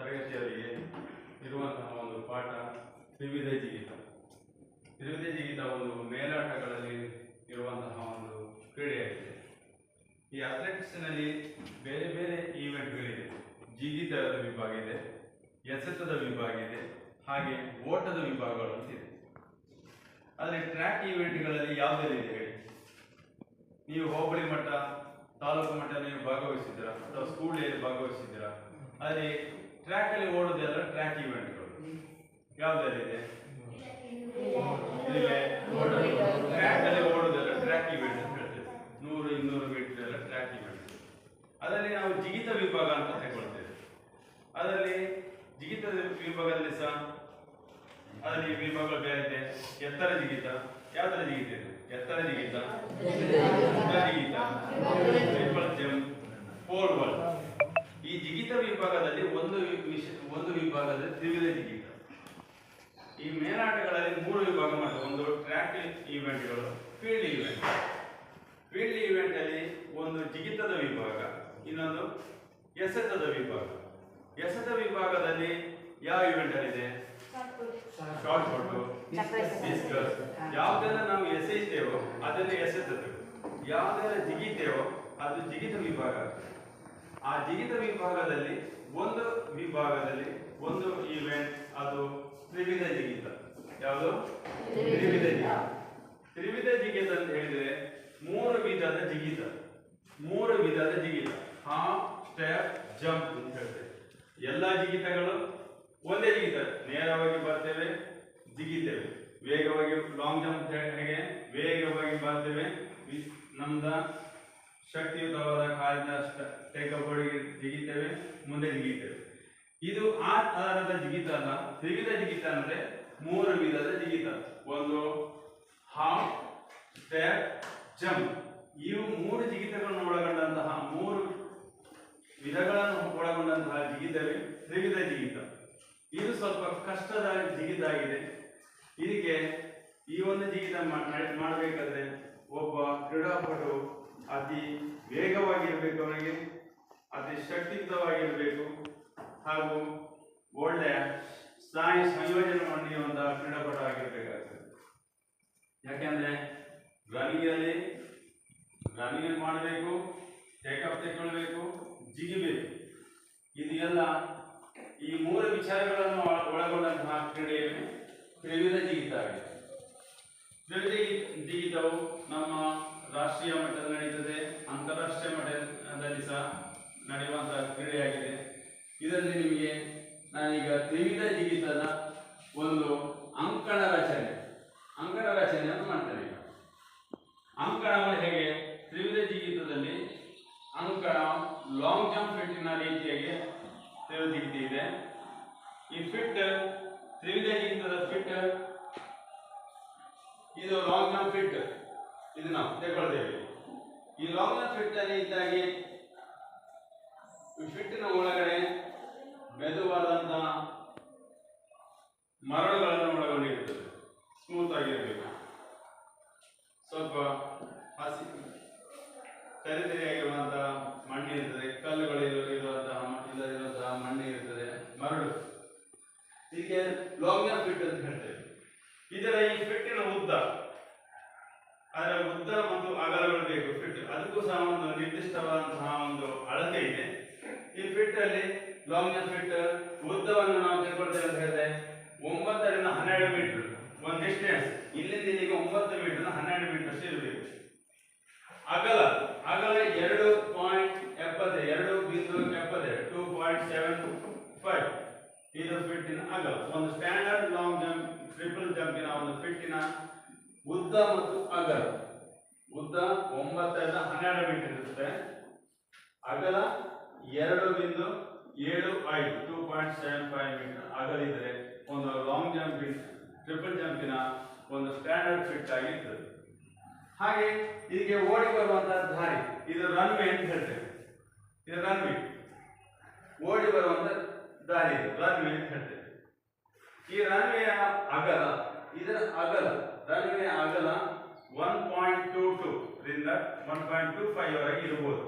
ತರಗತಿಯವರಿಗೆ ಇರುವಂತಹ ಒಂದು ಪಾಠ ತ್ರಿವಿಧ ಜಿಗಿತ. ತ್ರಿವಿಧ ಜಿಗಿತ ಒಂದು ಮೇಲಾಟಗಳಲ್ಲಿ ಇರುವಂತಹ ಒಂದು ಕ್ರೀಡೆಯಾಗಿದೆ. ಈ ಅಥ್ಲೆಟಿಕ್ಸ್ನಲ್ಲಿ ಬೇರೆ ಬೇರೆ ಈವೆಂಟ್ಗಳಿದೆ. ಜಿಗಿತದ ವಿಭಾಗ ಇದೆ, ಎಸೆತದ ವಿಭಾಗ ಇದೆ, ಹಾಗೆ ಓಟದ ವಿಭಾಗಗಳು ಅಂತಿದೆ. ಆದರೆ ಟ್ರ್ಯಾಕ್ ಈವೆಂಟ್ಗಳಲ್ಲಿ ಯಾವುದೆಲ್ಲ ಇದೆ ಹೇಳಿ? ನೀವು ಹೋಬಳಿ ಮಟ್ಟ, ತಾಲೂಕು ಮಟ್ಟ ನೀವು ಭಾಗವಹಿಸಿದ್ದೀರಾ ಅಥವಾ ಸ್ಕೂಲಲ್ಲಿ ಭಾಗವಹಿಸಿದ್ದೀರಾ? ಆದರೆ ಟ್ರ್ಯಾಕ್ ಅಲ್ಲಿ ಓಡೋದೆಲ್ಲ ಟ್ರ್ಯಾಕ್ ಈವೆಂಟ್ಗಳು ಯಾವುದೆಲ್ಲ ಇದೆ? ಟ್ರ್ಯಾಕ್ ಅಲ್ಲಿ ಓಡೋದೆಲ್ಲ ಟ್ರ್ಯಾಕ್ ಈವೆಂಟ್ ಅಂತ ಹೇಳ್ತೇವೆ. 100-200 ಮೀಟರ್ ಎಲ್ಲ ಟ್ರ್ಯಾಕ್ ಈವೆಂಟ್. ಅದರಲ್ಲಿ ನಾವು ಜಿಗಿತ ವಿಭಾಗ ಅಂತ ತಗೊಳ್ತೇವೆ. ಅದರಲ್ಲಿ ಜಿಗಿತದ ವಿಭಾಗದಲ್ಲಿ ಸಹ ಅದರಲ್ಲಿ ವಿಭಾಗಗಳು ಬೇರೆ ಇದೆ. ಎತ್ತರ ಜಿಗಿತ, ಯಾವುದರ ಜಿಗಿತ ಇದೆ? ಎತ್ತರ ಜಿಗಿತ, ಜಿಗಿತ, ಟ್ರಿಪಲ್ ಜಂಪ್, ಪೋಲ್ ವಾಲ್ಟ್. ಈ ಜಿಗಿತ ವಿಭಾಗದಲ್ಲಿ ಒಂದು ವಿಭಾಗದಲ್ಲಿ ತ್ರಿವಿಧ ಜಿಗಿತ. ಈ ಮೇಲಾಟಗಳಲ್ಲಿ 3 ವಿಭಾಗ ಮಾಡ್ತಾರೆ. ಒಂದು ಟ್ರ್ಯಾಕ್ ಈವೆಂಟ್ಗಳು, ಫೀಲ್ಡ್ ಈವೆಂಟ್. ಫೀಲ್ಡ್ ಈವೆಂಟ್ ಅಲ್ಲಿ ಒಂದು ಜಿಗಿತದ ವಿಭಾಗ, ಇನ್ನೊಂದು ಎಸೆತದ ವಿಭಾಗ. ಎಸೆತ ವಿಭಾಗದಲ್ಲಿ ಯಾವ ಇವೆಂಟ್ ಇದೆ? Shot put, discuss. ಯಾವುದೆಲ್ಲ ನಾವು ಎಸೆಯುತ್ತೇವೋ ಅದನ್ನೇ ಎಸೆತದ್ದು, ಯಾವುದೆಲ್ಲ ಜಿಗಿತೇವೋ ಅದು ಜಿಗಿತ ವಿಭಾಗ. ಆ ಜಿಗಿತ ವಿಭಾಗದಲ್ಲಿ ಒಂದು ಇವೆಂಟ್ ಅದು ತ್ರಿವಿಧ ಜಿಗಿತ. ಯಾವುದು? ತ್ರಿವಿಧ ಜಿಗಿತ. ತ್ರಿವಿಧ ಜಿಗಿತ ಅಂತ ಹೇಳಿದ್ರೆ 3 ವಿಧದ ಜಿಗಿತ. 3 ವಿಧದ ಜಿಗಿತ, ಹಾಫ್, ಸ್ಟೆಪ್, ಜಂಪ್ ಅಂತ ಹೇಳ್ತೇವೆ. ಎಲ್ಲ ಜಿಗಿತಗಳು ಒಂದೇ ಜಿಗಿತ. ನೇರವಾಗಿ ಬರ್ತೇವೆ, ಜಿಗಿತೇವೆ. ವೇಗವಾಗಿ ಲಾಂಗ್ ಜಂಪ್ ಹೇಗೆ ವೇಗವಾಗಿ ಬರ್ತೇವೆ, ನಮ್ದ ಶಕ್ತಿಯುತವಾದ ಕಾಲಿನ ಟೇಕಪ್ ಜಿಗಿತೇವೆ, ಮುಂದೆ ಜಿಗಿತೇವೆ. ಇದು ಆ ತರಹದ ಜಿಗಿತ ಅಲ್ಲ. ತ್ರಿವಿಧ ಜಿಗಿತ ಅಂದ್ರೆ 3 ವಿಧದ ಜಿಗಿತ. ಒಂದು ಹಾಫ್, ಸ್ಟೆಪ್, ಜಂಪ್. ಇವು 3 ಜಿಗಿತಗಳನ್ನು ಒಳಗೊಂಡಂತಹ 3 ವಿಧಗಳನ್ನು ಒಳಗೊಂಡಂತಹ ಜಿಗಿತವೇ ತ್ರಿವಿಧ ಜಿಗಿತ. ಇದು ಸ್ವಲ್ಪ ಕಷ್ಟದ ಜಿಗಿತ ಆಗಿದೆ. ಇದಕ್ಕೆ ಈ ಒಂದು ಜಿಗಿತ ಮಾಡಬೇಕಾದ್ರೆ ಒಬ್ಬ ಕ್ರೀಡಾಪಟು ಅತಿ ವೇಗವಾಗಿರಬೇಕು, ಅವರಿಗೆ ಅತಿ ಶಕ್ತಿಯುತವಾಗಿರಬೇಕು, ಹಾಗೂ ಒಳ್ಳೆಯ ಸ್ನಾಯು ಸಂಯೋಜನೆ ಮಾಡಿರುವಂತಹ ಕ್ರೀಡಾಪಟು ಆಗಿರಬೇಕಾಗ್ತದೆ. ಯಾಕೆಂದ್ರೆ ರನ್ನಿಂಗ್ ಮಾಡಬೇಕು, ಟೇಕಪ್ ತೆಗೊಳ್ಬೇಕು, ಜಿಗಿಬೇಕು. ಇದು ಎಲ್ಲ ಈ 3 ವಿಚಾರಗಳನ್ನು ಒಳಗೊಂಡಂತಹ ಕ್ರೀಡೆಯೇ ತ್ರಿವಿಧ ಜಿಗಿತ ಆಗಿದೆ. ತ್ರಿವಿಧ ಜಿಗಿತವು ನಮ್ಮ ರಾಷ್ಟ್ರೀಯ ಮಟ್ಟದಲ್ಲಿ ನಡೀತದೆ, ಅಂತಾರಾಷ್ಟ್ರೀಯ ಮಟ್ಟದಲ್ಲಿ ಸಹ ನಡೆಯುವಂತಹ ಕ್ರೀಡೆಯಾಗಿದೆ. ಇದರಲ್ಲಿ ನಿಮಗೆ ನಾನೀಗ ತ್ರಿವಿಧ ಜಿಗಿತದ ಒಂದು ಅಂಕಣ ರಚನೆಯನ್ನು ಮಾಡ್ತೇನೆ. ಅಂಕಣ ಹೇಗೆ? ತ್ರಿವಿಧ ಜಿಗಿತದಲ್ಲಿ ಅಂಕಣ ಲಾಂಗ್ ಜಂಪ್ ಫಿಟ್ಟಿನ ರೀತಿಯಾಗಿ ತ್ರಿವಿಧ ಜಿಗಿತ ಇದೆ. ಈ ಫಿಟ್ ತ್ರಿವಿಧ ಜಿಗಿತದ ಫಿಟ್ ಇದು ಲಾಂಗ್ ಜಂಪ್ ಫಿಟ್, ಇದು ನಾವು ತಗೊಳ್ತೇವೆ. ಈ ಲಾಂಗ್ ಜಂಪ್ ಫಿಟ್ ಅಲ್ಲಿ ಇದ್ದಾಗೆ ಈ ಫಿಟ್ಟಿನ ಒಳಗಡೆ ಮೆದುವಾದಂತಹ ಮರಳುಗಳನ್ನು ಒಳಗೊಂಡಿರುತ್ತದೆ. ಸ್ಮೂತ್ ಆಗಿರಬೇಕು, ಸ್ವಲ್ಪ ಹಸಿ ತರಿತರಿಯಾಗಿರುವಂತಹ ಮಣ್ಣು ಇರ್ತದೆ, ಕಲ್ಲುಗಳು ಇರುವಂತಹ ಮಣ್ಣು ಇರ್ತದೆ, ಮರಳು. ಹೀಗೆ ಲಾಂಗ್ ಜಂಪ್ ಫಿಟ್ ಅಂತ ಹೇಳ್ತೇವೆ. ಇದರ ಈ ಫಿಟ್ಟಿನ ಅದರ ಉದ್ದ ಮತ್ತು ಅಗಲಗಳು ಬೇಕು. ಫಿಟ್ ಅದಕ್ಕೂ ಸಹ ಒಂದು ನಿರ್ದಿಷ್ಟವಾದಂತಹ ಒಂದು ಅಳತೆ ಇದೆ. ಈ ಫಿಟ್ ಅಲ್ಲಿ ಲಾಂಗ್ ಜಂಪ್ ಫಿಟ್ ಉದ್ದವನ್ನು ನಾವು ತಿಳ್ಕೊಳ್ತೇವೆ ಅಂತ ಹೇಳಿದ್ರೆ 9 ರಿಂದ 12 ಮೀಟರ್ ಒಂದು ಡಿಸ್ಟೆನ್ಸ್. ಇಲ್ಲಿಂದ ಇಲ್ಲಿಗೆ 9 ಮೀಟರ್ 12 ಮೀಟರ್ ಅಷ್ಟೇ ಇರಬೇಕು. ಅಗಲ 2.75 ಇದು ಫಿಟ್ಟಿನ ಅಗಲ. ಒಂದು ಸ್ಟ್ಯಾಂಡರ್ಡ್ ಲಾಂಗ್ ಜಂಪ್, ಟ್ರಿಪಲ್ ಜಂಪಿನ ಒಂದು ಫಿಟ್ಟಿನ ಉದ್ದ ಮತ್ತು ಅಗಲ. ಉದ್ದ 9 ರಿಂದ 12 ಮೀಟರ್ ಇರುತ್ತೆ. ಅಗಲ 2.75 2.75 ಮೀಟರ್ ಅಗಲಿದ್ರೆ ಒಂದು ಲಾಂಗ್ ಜಂಪ್ ಟ್ರಿಪಲ್ ಜಂಪಿನ ಒಂದು ಸ್ಟ್ಯಾಂಡರ್ಡ್ ಫಿಟ್ ಆಗಿರ್ತದೆ. ಹಾಗೆ ಇದಕ್ಕೆ ಓಡಿ ಬರುವಂತಹ ದಾರಿ, ಇದು ರನ್ವೇ ಅಂತ ಹೇಳ್ತೇವೆ. ಇದು ರನ್ವೇ, ಓಡಿ ಬರುವಂತ ದಾರಿ ರನ್ವೇ ಅಂತ ಹೇಳ್ತೇವೆ. ಈ ರನ್ವೇಯ ಅಗಲ, ಇದರ ಅಗಲ ರನ್ವೇ ಅಗಲ 1.22 ರಿಂದ 1.25 ವರೆಗೆ ಇರಬಹುದು.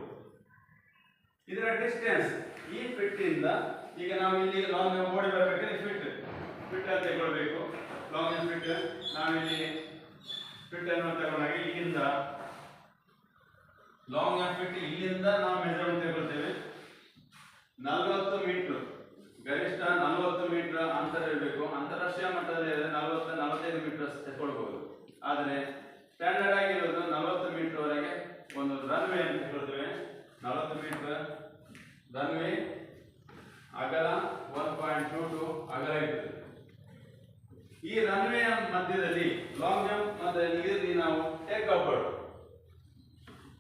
ಇದರ ಡಿಸ್ಟೆನ್ಸ್ ಈ ಫಿಟ್ ಇಂದ ಈಗ ನಾವು ಇಲ್ಲಿ ಲಾಂಗ್ ಜಂಪ್ ಓಡಿ ಬರಬೇಕಾದ್ರೆ ಫಿಟ್ ಅಂತ ತಗೊಳ್ಬೇಕು. ಲಾಂಗ್ ಜಂಪ್ ಫಿಟ್ ನಾವಿಲ್ಲಿ ಫಿಟ್ ಅನ್ನು ತಗೊಂಡಾಗ ಇಲ್ಲಿಂದ ಲಾಂಗ್ ಜಂಪ್ ಫಿಟ್ ಇಲ್ಲಿಂದ ನಾವು ಮೆಜರ್ಮೆಂಟ್ ತಗೊಳ್ತೇವೆ. 40 ಮೀಟರ್ ಗರಿಷ್ಠ 40 ಮೀಟರ್ ಅಂತರ ಇರಬೇಕು. ಅಂತಾರಾಷ್ಟ್ರೀಯ ಮಟ್ಟದಲ್ಲಿ 40-45 ಮೀಟರ್ ತಗೊಳ್ಬಹುದು. ಆದರೆ ಸ್ಟ್ಯಾಂಡರ್ಡ್ ಆಗಿರೋದು 40 ಮೀಟರ್ ವರೆಗೆ ಒಂದು ರನ್ವೇ ಅಂತ ತಗೊಳ್ತೇವೆ. 40 ಮೀಟರ್ ರನ್ವೇ ಅಗಲ 1.22 ಅಗಲ ಇರ್ತದೆ. ಈ ರನ್ವೇ ಮಧ್ಯದಲ್ಲಿ ಲಾಂಗ್ ಜಂಪ್ ಮತ್ತೆ ಇದರಲ್ಲಿ ನಾವು take off board,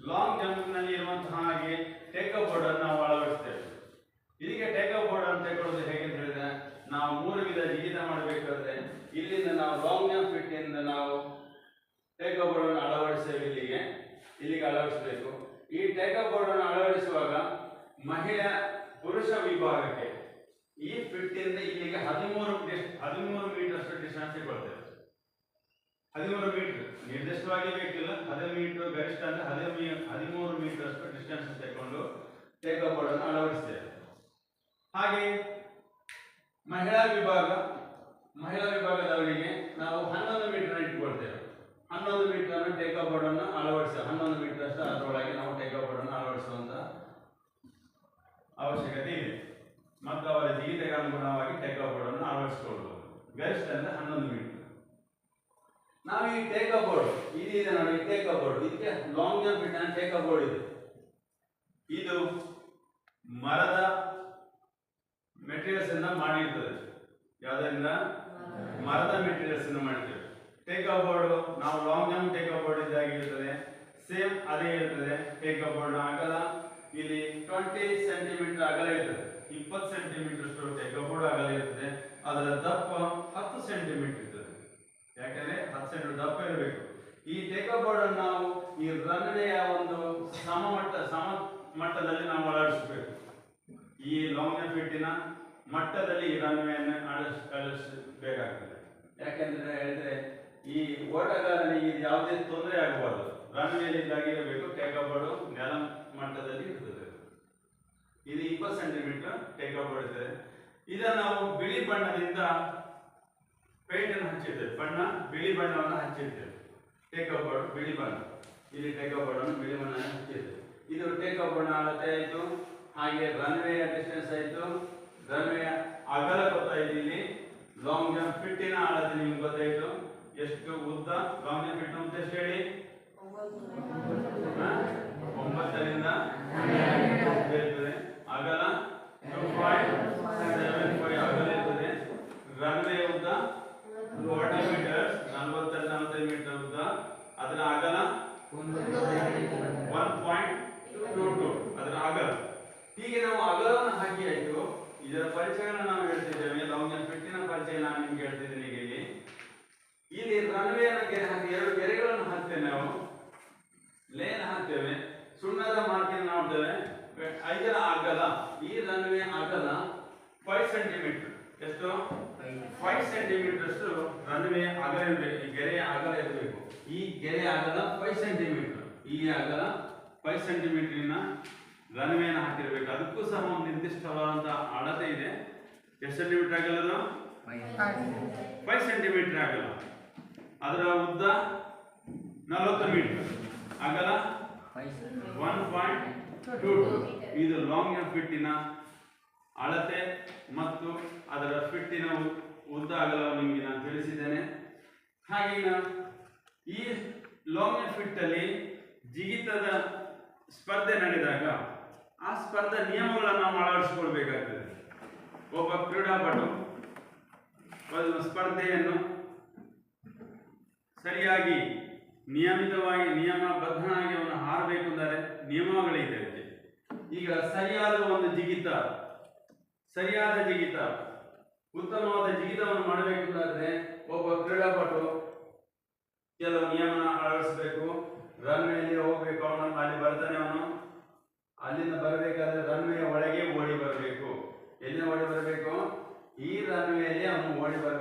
long jump ನಲ್ಲಿ ಇರುವಂತಹ ಹಾಗೆ ಟೇಕ್ ಆಫ್ ಬೋರ್ಡ್ ಅನ್ನು ನಾವು ಅಳವಡಿಸ್ತೇವೆ. ಇದಕ್ಕೆ ಟೇಕ್ ಆಫ್ ಬೋರ್ಡ್ ಅಂತ ತಗೊಳ್ಳೋದು ಹೇಗೆ ಅಂತ ಹೇಳಿದ್ರೆ, ನಾವು 3 ವಿಧ ಜಿಗಿತ ಮಾಡಬೇಕಾದ್ರೆ ಇಲ್ಲಿಂದ ನಾವು ಲಾಂಗ್ ಜಂಪ್ ಫಿಟ್ ಇಂದ ನಾವು ಟೇಕ್ ಆಫ್ ಬೋರ್ಡ್ ಅನ್ನು ಅಳವಡಿಸ್ತೇವೆ. ಇಲ್ಲಿಗೆ ಅಳವಡಿಸಬೇಕು. ಈ ಟೇಕ್ ಆಫ್ ಬೋರ್ಡ್ ಅನ್ನು ಅಳವಡಿಸುವಾಗ ಮಹಿಳಾ ಪುರುಷ ವಿಭಾಗಕ್ಕೆ ಈ ಫಿಟ್ ಇಂದ ಇಲ್ಲಿಗೆ 13 ಮೀಟರ್ ಅಷ್ಟು ಡಿಸ್ಟೆನ್ಸ್ ತಗೊಳ್ತೇವೆ. 13 ಮೀಟರ್ ನಿರ್ದಿಷ್ಟವಾಗಿ ಬೇಕಿಲ್ಲ, 10 ಮೀಟರ್ ಗರಿಷ್ಠ ಅಂದ್ರೆ 13 ಮೀಟರ್ ಅಷ್ಟು ಡಿಸ್ಟೆನ್ಸ್ ತಗೊಂಡು ಟೇಕ್ ಆಫ್ ಬೋರ್ಡ್ ಅನ್ನು ಅಳವಡಿಸ್ತೇವೆ. ಹಾಗೆ ಮಹಿಳಾ ವಿಭಾಗದವರಿಗೆ ನಾವು 11 ಮೀಟರ್ ಇಟ್ಕೊಳ್ತೇವೆ. 11 ಮೀಟರ್ ಅನ್ನು ಟೇಕ್ ಆಫ್ ಬೋರ್ಡ್ ಅನ್ನು ಅಳವಡಿಸ್ತೇವೆ. 11 ಮೀಟರ್ ಅಷ್ಟು ಅದರೊಳಗೆ ನಾವು ಟೇಕ್ ಆಫ್ ಬೋರ್ಡ್ ಅನ್ನು ಅಳವಡಿಸುವಂತ ಅವಶ್ಯಕತೆ ಇದೆ. ಮತ್ತು ಅವರ ಜಿಗಿತಕ್ಕೆ ಅನುಗುಣವಾಗಿ ಟೇಕ್ ಆಫ್ ಬೋರ್ಡ್ ಅನ್ನು ಅಳವಡಿಸಿಕೊಳ್ಳಬಹುದು. ಗರಿಷ್ಠ ಅಂದ್ರೆ 11 ಮೀಟರ್. ನಾವು ಈ ಟೇಕ್ ಆಫ್ ಬೋರ್ಡ್ ಇದೆ ನೋಡಿ, ಟೇಕ್ ಆಫ್ ಬೋರ್ಡ್ ಇದಕ್ಕೆ long jump fit and take off board ಇದೆ. ಇದು ಮರದ ಮೆಟೀರಿಯಲ್ಸ್ ಇಂದ ಮಾಡಿರ್ತದೆ. ಯಾವುದರಿಂದ? ಮರದ ಮೆಟೀರಿಯಲ್ಸ್ ಇಂದ ಮಾಡಿರ್ತೇವೆ. ಟೇಕ್ ಆಫ್ ಬೋರ್ಡ್ ನಾವು long jump take off board ಇದ್ದಾಗಿರ್ತದೆ, ಸೇಮ್ ಅದೇ ಇರ್ತದೆ. ಟೇಕ್ ಆಫ್ ಬೋರ್ಡ್ ಅಗಲ ಇಲ್ಲಿ 20 ಸೆಂಟಿಮೀಟರ್ ಅಗಲ ಇರ್ತದೆ. 20 ಸೆಂಟಿಮೀಟರ್ ಅಷ್ಟು ಟೇಕ್ ಆಫ್ ಬೋರ್ಡ್ ಅಗಲ ಇರ್ತದೆ. ಅದರ ದಪ್ಪ 10 ಸೆಂಟಿಮೀಟರ್ ಇರ್ತದೆ. ಯಾಕಂದ್ರೆ 10 ಸೆಂಟಿಮೀಟರ್ ದಪ್ಪ ಇರಬೇಕು. ಈ ಟೇಕ್ ಆಫ್ ಬೋರ್ಡ್ ಅನ್ನು ನಾವು ಈ ರನ್ವೇಯ ಒಂದು ಸಮ ಮಟ್ಟದಲ್ಲಿ ನಾವು ಅಳವಡಿಸಬೇಕು. ಈ ಲಾಂಗ್ ಜಂಪ್ ಫಿಟ್ಟಿನ ಮಟ್ಟದಲ್ಲಿ ಈ ರನ್ವೇಯನ್ನು ಅಳವಡಿಸಬೇಕಾಗ್ತದೆ. ಯಾಕೆಂದ್ರೆ ಹೇಳಿದ್ರೆ ಈ ಓಟಗಾರನಿಗೆ ಯಾವುದೇ ತೊಂದರೆ ಆಗಬಾರದು. ರನ್ವೇಲಿ ಇರಬೇಕು. ಟೇಕ್ ಆಫ್ ಬೋರ್ಡ್ ನೆಲ ಮಟ್ಟದಲ್ಲಿ ಇರ್ತದೆ. ಇದು 20 ಸೆಂಟಿಮೀಟರ್ ಟೇಕ್ ಆಫ್ ಬೋರ್ಡ್ ಇರ್ತದೆ. ಇದನ್ನು ನಾವು ಬಿಳಿ ಬಣ್ಣದಿಂದ ಪೇಂಟ್ ಅನ್ನು ಹಚ್ಚಿರ್ತೇವೆ. ಬಿಳಿ ಬಣ್ಣವನ್ನು ಹಚ್ಚಿರ್ತೇವೆ. ಟೇಕ್ ಆಫ್ ಬೋರ್ಡ್ ಬಿಳಿ ಬಣ್ಣ, ಇಲ್ಲಿ ಟೇಕ್ ಆಫ್ ಬೋರ್ಡ್ ಅನ್ನು ಬಿಳಿ ಬಣ್ಣ ಹಚ್ಚಿರ್ತೇವೆ. ಇದು ಟೇಕ್ ಆಫ್ ಬೋರ್ಡ್ ಅಳತೆ ಆಯಿತು. ಹಾಗೆ ರನ್ವೇಯ ಡಿಸ್ಟೆನ್ಸ್ ಆಯಿತು. ರನ್ವೇಯ ಅಗಲ ಗೊತ್ತಾಯಿತು. ಇಲ್ಲಿ ಲಾಂಗ್ ಜಂಪ್ ಫಿಟ್ಟಿನ ಅಳತೆ ನಿಮ್ಗೆ ಗೊತ್ತಾಯಿತು. ಎಷ್ಟು ಉದ್ದ ಲಾಂಗ್ ಜಂಪ್ ಫಿಟ್ ಉದ್ದ ಎಷ್ಟು ಹೇಳಿ? 9ರಿಂದ 12 ಇರ್ತದೆ. ಅಗಲ 2.75 ಅಗಲ ಇರ್ತದೆ. ರನ್ವೇ ಉದ್ದ 40 ಮೀಟರ್, 40-45 ಮೀಟರ್ ಉದ್ದ. ಅದರ ಅಗಲ 1.22 ಅದರ ಅಗಲ. ಹೀಗೆ ನಾವು ಅಗಲವನ್ನು ಹಾಕಿ ಆಯಿತು. ಇದರ ಪರಿಚಯವನ್ನು ನಾವು ಹೇಳ್ತಿದ್ದೇವೆ. ಲಾಂಗ್ ಜಂಪ್ ಫಿಟ್ಟಿನ ಪರಿಚಯ ನಾನು ನಿಮ್ಗೆ ಹೇಳ್ತಿದ್ದೀನಿ. ಇಲ್ಲಿ ರನ್ವೇಯನ್ನು ಗೆರೆ ಹಾಕಿ 2 ಗೆರೆಗಳನ್ನು ಹಾಕ್ತೇವೆ. ನಾವು ಲೇನ್ ಹಾಕ್ತೇವೆ. ಸುಣ್ಣದ ಮಾರ್ಕಿಂಗ್ ನೋಡ್ತೇವೆ. ಇದರ ಅಗಲ, ಈ ರನ್ವೇ ಅಗಲ 5 ಸೆಂಟಿಮೀಟರ್. ಎಷ್ಟು? 5 ಸೆಂಟಿಮೀಟರ್ ಅಷ್ಟು ರನ್ವೇ ಅಗಲ ಇರಬೇಕು. ಈ ಗೆರೆಯ ಅಗಲ ಇರಬೇಕು. ಈ ಗೆರೆಯ ಅಗಲ 5 ಸೆಂಟಿಮೀಟರ್. ಈ ಅಗಲ 5 ಸೆಂಟಿಮೀಟರ್ನ ರನ್ವೇನ ಹಾಕಿರ್ಬೇಕು. ಅದಕ್ಕೂ ಸಹ ಒಂದು ನಿರ್ದಿಷ್ಟವಾದಂತಹ ಅಳತೆ ಇದೆ. ಎಷ್ಟು ಸೆಂಟಿಮೀಟರ್ ಆಗಲ್ಲ? 5 ಸೆಂಟಿಮೀಟರ್ ಆಗಲ್ಲ. ಅದರ ಉದ್ದ 40 ಮೀಟರ್, ಅಗಲ 1.22. ಇದು ಲಾಂಗ್ ಜಂಪ್ ಫಿಟ್ಟಿನ ಅಳತೆ ಮತ್ತು ಅದರ ಫಿಟ್ಟಿನ ಉದ್ದ ಅಗಲವನ್ನು ನಿಮಗೆ ನಾನು ತಿಳಿಸಿದ್ದೇನೆ. ಹಾಗೆ ಈ ಲಾಂಗ್ ಜಂಪ್ ಫಿಟ್ ಅಲ್ಲಿ ಜಿಗಿತದ ಸ್ಪರ್ಧೆ ನಡೆದಾಗ ಆ ಸ್ಪರ್ಧೆ ನಿಯಮಗಳನ್ನು ನಾವು ಅಳವಡಿಸಿಕೊಳ್ಬೇಕಾಗ್ತದೆ. ಒಬ್ಬ ಕ್ರೀಡಾಪಟು ಸ್ಪರ್ಧೆಯನ್ನು ಸರಿಯಾಗಿ ನಿಯಮಿತವಾಗಿ ನಿಯಮಬದ್ಧನಾಗಿ ಅವನು ಹಾರಬೇಕು ಅಂದರೆ ನಿಯಮಗಳಿದೆ. ಈಗ ಸರಿಯಾದ ಜಿಗಿತ ಉತ್ತಮವಾದ ಜಿಗಿತವನ್ನು ಮಾಡಬೇಕಂದ್ರೆ ಒಬ್ಬ ಕ್ರೀಡಾಪಟು ಕೆಲವು ನಿಯಮನ ಅಳವಡಿಸಬೇಕು. ರನ್ವೇಲಿ ಹೋಗ್ಬೇಕು. ಅವನು ಅಲ್ಲಿ ಬರ್ತಾನೆ. ಅವನು ಅಲ್ಲಿಂದ ಬರಬೇಕಾದ್ರೆ ರನ್ವೇಯ ಒಳಗೆ ಓಡಿ ಬರಬೇಕು. ಎಲ್ಲಿ ಓಡಿ ಬರಬೇಕು? ಈ ರನ್ವೇಲಿ ಅವನು ಓಡಿ ಬರಬೇಕು.